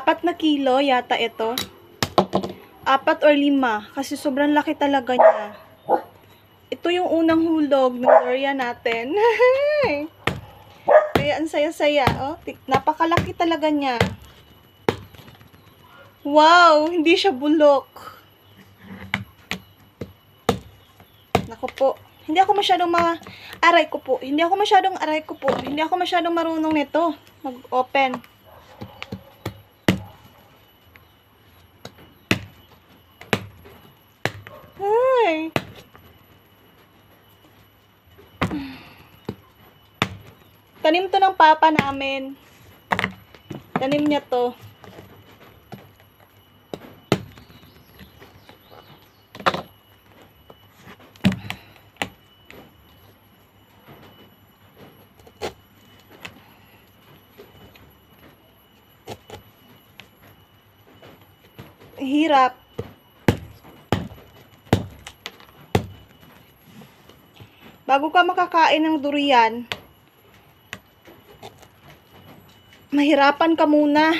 4 na kilo yata ito. 4 or 5. Kasi sobrang laki talaga niya. Ito yung unang hulog ng durian natin. Kaya ang saya-saya. Oh, napakalaki talaga niya. Wow! Hindi siya bulok. Naku po. Hindi ako masyadong aray ko po. Hindi ako masyadong marunong nito. Mag-open. Ay. Tanim to ng papa namin. Tanim niya to. Hirap. Bago ka makakain ng durian, mahirapan ka muna.